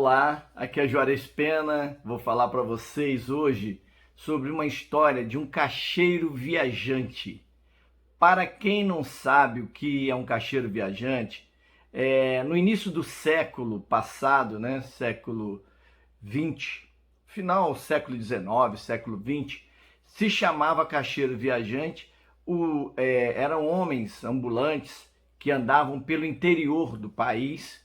Olá, aqui é Juarez Pena. Vou falar para vocês hoje sobre uma história de um caixeiro viajante. Para quem não sabe o que é um caixeiro viajante, no início do século passado, né, século XX, final do século XIX, século XX, se chamava caixeiro viajante. Eram homens ambulantes que andavam pelo interior do país,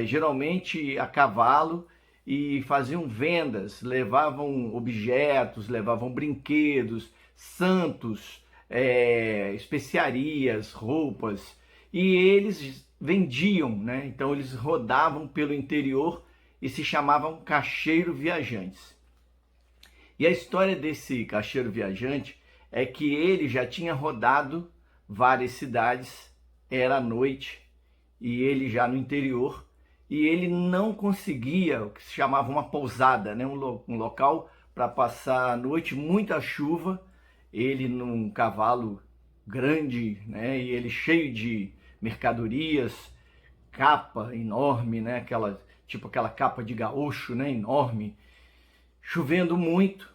geralmente a cavalo, e faziam vendas, levavam objetos, levavam brinquedos, santos, especiarias, roupas, e eles vendiam, né? Então eles rodavam pelo interior e se chamavam caixeiro viajantes. E a história desse caixeiro viajante é que ele já tinha rodado várias cidades, era noite, e ele já no interior, e ele não conseguia o que se chamava uma pousada, né? Um local para passar a noite, muita chuva, ele num cavalo grande, né? E ele cheio de mercadorias, capa enorme, né? Aquela capa de gaúcho, né? Enorme, chovendo muito.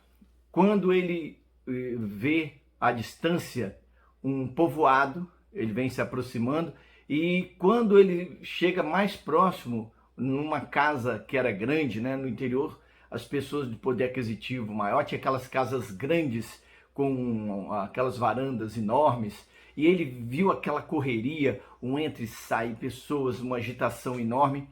Quando ele vê à distância um povoado, ele vem se aproximando, e quando ele chega mais próximo, numa casa que era grande, né, no interior, as pessoas de poder aquisitivo maior tinham aquelas casas grandes com aquelas varandas enormes, e ele viu aquela correria, um entra e sai, pessoas, uma agitação enorme.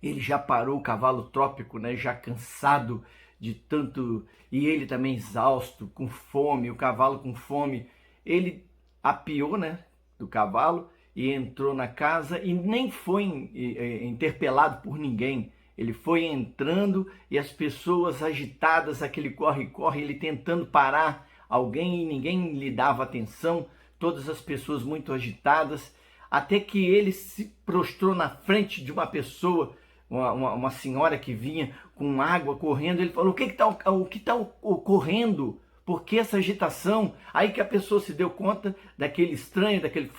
Ele já parou o cavalo trópico, né, já cansado de tanto, e ele também exausto, com fome, o cavalo com fome. Ele apiou, né, do cavalo e entrou na casa e nem foi interpelado por ninguém. Ele foi entrando e as pessoas agitadas, aquele corre-corre, ele tentando parar alguém e ninguém lhe dava atenção, todas as pessoas muito agitadas, até que ele se prostrou na frente de uma pessoa, uma senhora que vinha com água correndo. Ele falou: o que está ocorrendo? Por que essa agitação? Aí que a pessoa se deu conta daquele estranho, daquele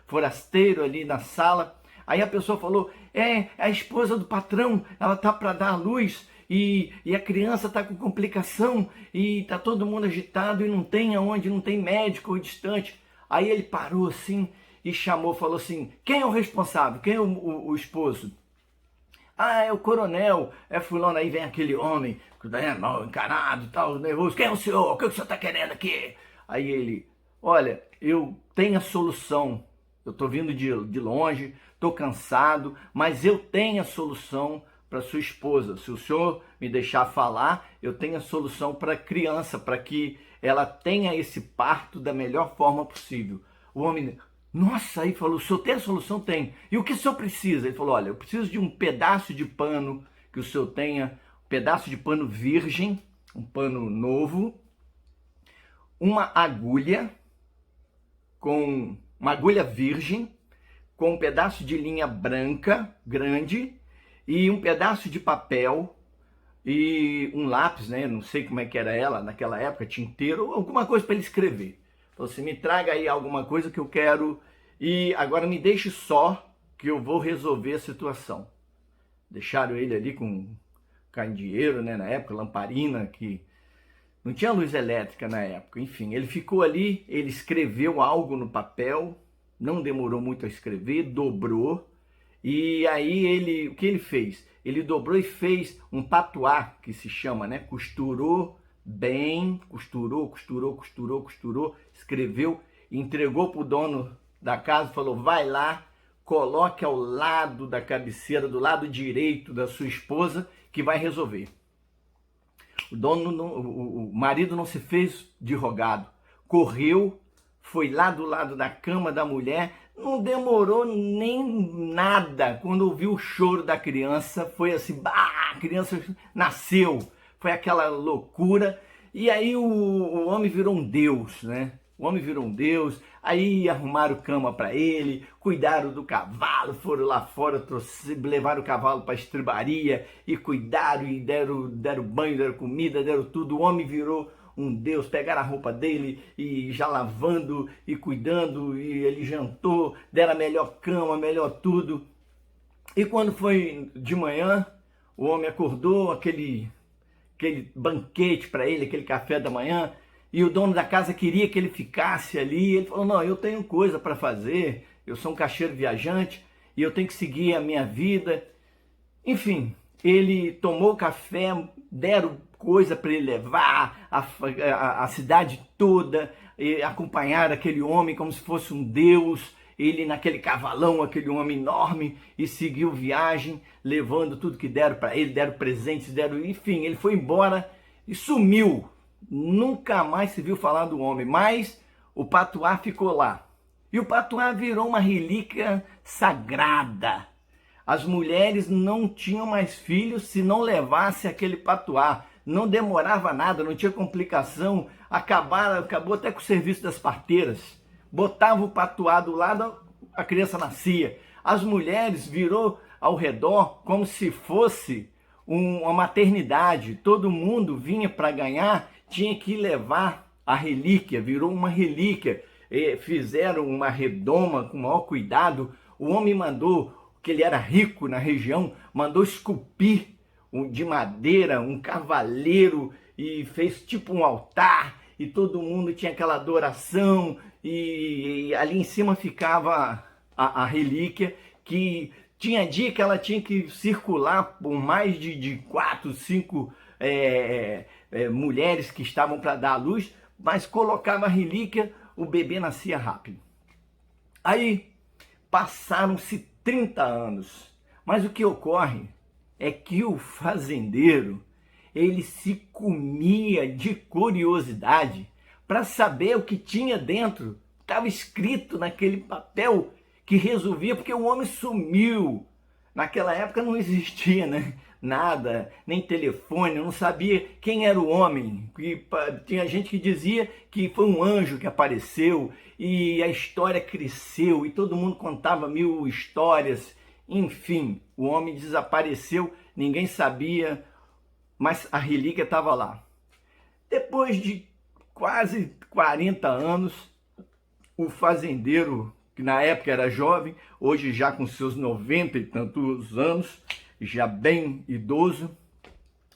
forasteiro ali na sala. Aí a pessoa falou: é a esposa do patrão, ela tá para dar à luz e a criança tá com complicação e tá todo mundo agitado e não tem aonde, não tem médico distante. Aí ele parou assim e chamou, falou assim: quem é o responsável? Quem é o esposo? Ah, é o coronel, é fulano. Aí vem aquele homem, mal encarado, tal, nervoso. Quem é o senhor? O que o senhor está querendo aqui? Aí ele: olha, eu tenho a solução. Eu estou vindo de longe, estou cansado, mas eu tenho a solução para sua esposa. Se o senhor me deixar falar, eu tenho a solução para a criança, para que ela tenha esse parto da melhor forma possível. O homem: nossa, aí falou: o senhor tem a solução? Tem. E o que o senhor precisa? Ele falou: olha, eu preciso de um pedaço de pano, que o senhor tenha, um pedaço de pano virgem, um pano novo, uma agulha virgem, com um pedaço de linha branca, grande, e um pedaço de papel, e um lápis, né? Não sei como é que era ela naquela época, tinteiro, alguma coisa para ele escrever. Você me traga aí alguma coisa que eu quero e agora me deixe só que eu vou resolver a situação. Deixaram ele ali com candeeiro, né, na época, lamparina, que não tinha luz elétrica na época. Enfim, ele ficou ali, ele escreveu algo no papel, não demorou muito a escrever, dobrou, e aí o que ele fez? Ele dobrou e fez um patuá, que se chama, né, costurou bem, costurou, escreveu, entregou para o dono da casa, falou: vai lá, coloque ao lado da cabeceira, do lado direito da sua esposa, que vai resolver. O marido não se fez de rogado, correu, foi lá do lado da cama da mulher, não demorou nem nada. Quando ouviu o choro da criança, foi assim, bah, a criança nasceu. Foi aquela loucura, e aí o homem virou um deus, né? O homem virou um deus, aí arrumaram cama para ele, cuidaram do cavalo, foram lá fora, levaram o cavalo para a estribaria e cuidaram, e deram banho, deram comida, deram tudo. O homem virou um deus, pegaram a roupa dele e já lavando e cuidando, e ele jantou, deram a melhor cama, melhor tudo. E quando foi de manhã, o homem acordou, aquele banquete para ele, aquele café da manhã, e o dono da casa queria que ele ficasse ali. Ele falou: não, eu tenho coisa para fazer, eu sou um caixeiro viajante e eu tenho que seguir a minha vida. Enfim, ele tomou café, deram coisa para ele levar, a cidade toda, acompanhar aquele homem como se fosse um deus, ele naquele cavalão, aquele homem enorme, e seguiu viagem, levando tudo que deram para ele, deram presentes, enfim, ele foi embora e sumiu. Nunca mais se viu falar do homem, mas o patuá ficou lá. E o patuá virou uma relíquia sagrada. As mulheres não tinham mais filhos se não levasse aquele patuá. Não demorava nada, não tinha complicação. Acabou até com o serviço das parteiras. Botava o patuá do lado, a criança nascia. As mulheres virou ao redor como se fosse uma maternidade. Todo mundo vinha para ganhar, tinha que levar a relíquia, virou uma relíquia. Fizeram uma redoma com o maior cuidado. O homem mandou, que ele era rico na região, mandou esculpir de madeira um cavaleiro e fez tipo um altar, e todo mundo tinha aquela adoração, e ali em cima ficava a relíquia, que tinha dia que ela tinha que circular por mais de 4, 5 mulheres que estavam para dar à luz, mas colocava a relíquia, o bebê nascia rápido. Aí passaram-se 30 anos, mas o que ocorre é que o fazendeiro, ele se comia de curiosidade para saber o que tinha dentro. Estava escrito naquele papel que resolvia, porque o homem sumiu. Naquela época não existia, né, nada, nem telefone, não sabia quem era o homem. Tinha gente que dizia que foi um anjo que apareceu, e a história cresceu e todo mundo contava 1000 histórias. Enfim, o homem desapareceu, ninguém sabia, mas a relíquia estava lá. Depois de quase 40 anos, o fazendeiro, que na época era jovem, hoje já com seus 90 e tantos anos, já bem idoso,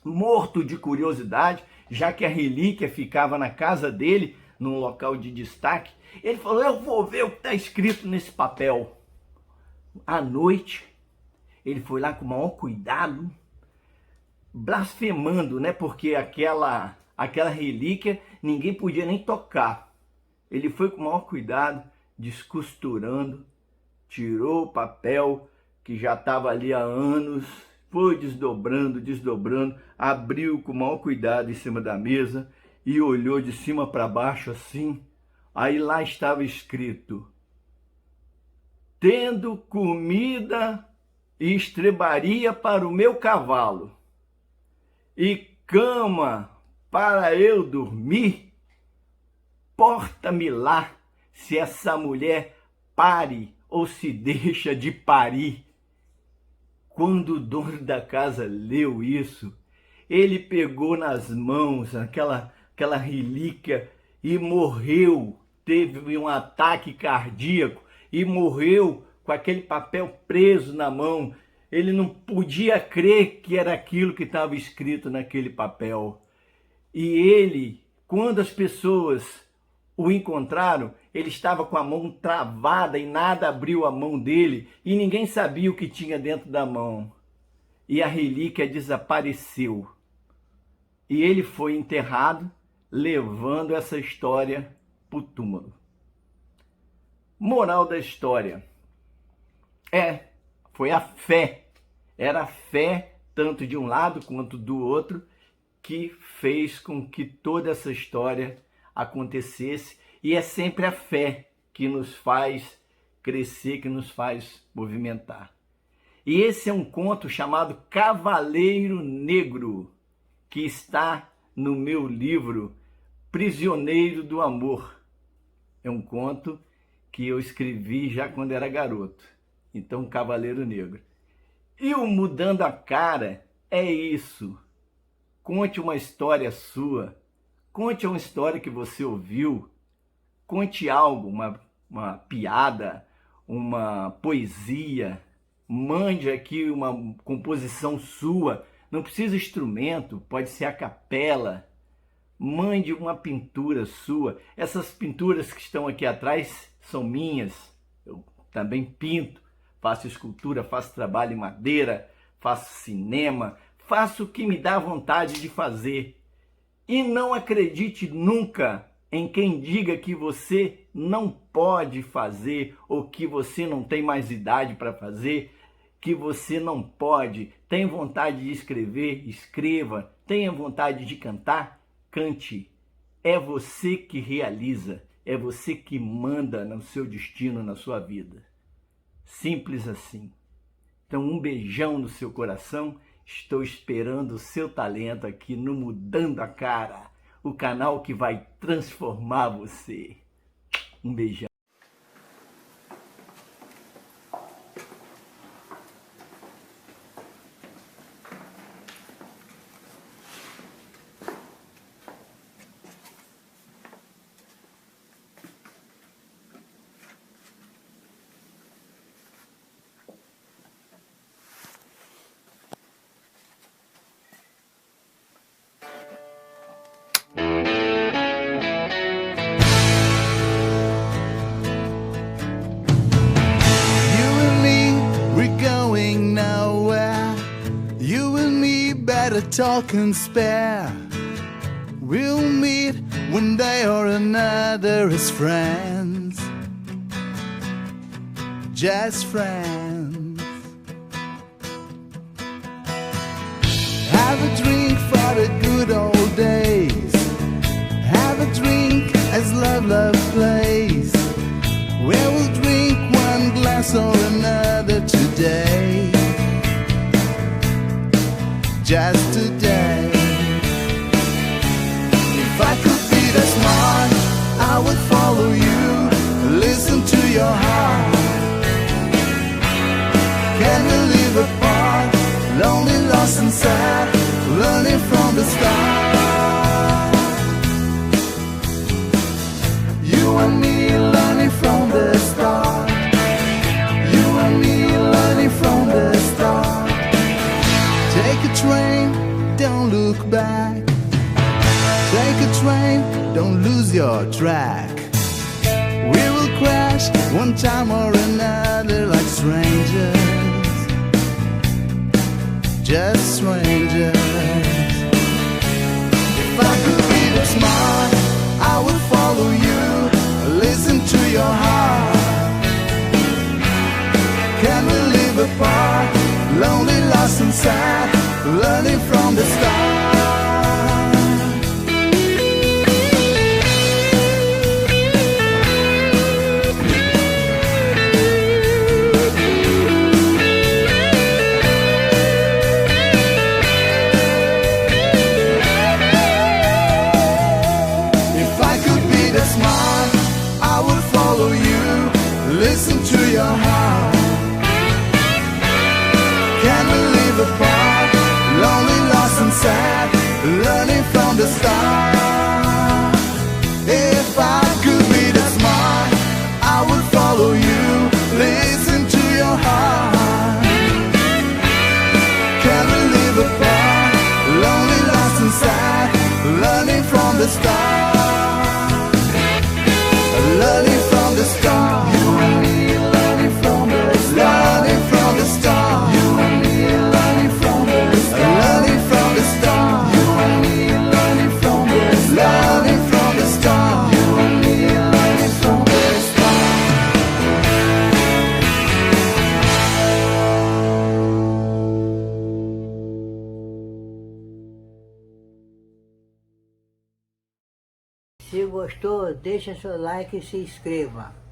morto de curiosidade, já que a relíquia ficava na casa dele, num local de destaque, ele falou: eu vou ver o que está escrito nesse papel. À noite, ele foi lá com o maior cuidado, blasfemando, né? Porque aquela relíquia ninguém podia nem tocar. Ele foi com o maior cuidado, descosturando, tirou o papel que já estava ali há anos, foi desdobrando, abriu com o maior cuidado em cima da mesa e olhou de cima para baixo assim. Aí lá estava escrito: tendo comida e estrebaria para o meu cavalo, e cama para eu dormir, porta-me lá se essa mulher pare ou se deixa de parir. Quando o dono da casa leu isso, ele pegou nas mãos aquela relíquia e morreu. Teve um ataque cardíaco e morreu com aquele papel preso na mão. Ele não podia crer que era aquilo que estava escrito naquele papel. E ele, quando as pessoas o encontraram, ele estava com a mão travada e nada abriu a mão dele, e ninguém sabia o que tinha dentro da mão. E a relíquia desapareceu. E ele foi enterrado, levando essa história para o túmulo. Moral da história: foi a fé. Era a fé, tanto de um lado quanto do outro, que fez com que toda essa história acontecesse. E é sempre a fé que nos faz crescer, que nos faz movimentar. E esse é um conto chamado Cavaleiro Negro, que está no meu livro Prisioneiro do Amor. É um conto que eu escrevi já quando era garoto. Então, Cavaleiro Negro. E o Mudando a Cara é isso. Conte uma história sua. Conte uma história que você ouviu. Conte algo, uma piada, uma poesia. Mande aqui uma composição sua Não precisa instrumento, pode ser a capela. Mande uma pintura sua. Essas pinturas que estão aqui atrás são minhas. Eu também pinto, faço escultura, faço trabalho em madeira, faço cinema, faço o que me dá vontade de fazer. E não acredite nunca em quem diga que você não pode fazer ou que você não tem mais idade para fazer, que você não pode. Tem vontade de escrever? Escreva. Tenha vontade de cantar? Cante. É você que realiza, é você que manda no seu destino, na sua vida. Simples assim. Então, um beijão no seu coração. Estou esperando o seu talento aqui no Mudando a Cara, o canal que vai transformar você. Um beijão. Talk and spare. We'll meet one day or another as friends, just friends. Have a drink for the good old days. Have a drink as love plays. Where we'll drink one glass or another today, just today. If I could be that smart, I would follow you, listen to your heart. Can we live apart, lonely, lost and sad, learning from the start? You and me learning from the start. You and me learning from the start. Take a train, don't look back. Take a train, don't lose your track. We will crash one time or another like strangers, just strangers. If I could be that smart, I would follow you, listen to your heart. Can we live apart, lonely, lost and sad, learning from the start? If I could be that smart, I would follow you, listen to your heart. Can we live apart, lonely, lost and sad, learning from the start? If I could be that smart, I would follow you, listen to your heart. Can we live apart, lonely, lost and sad, learning from the start? Learning from the start. You and me learning from the start. Learning from the start. You and me learning from the start. Learning from the start. You and me learning from the start. Learning from the start. You and me learning from the start. Se gostou, deixa seu like e se inscreva.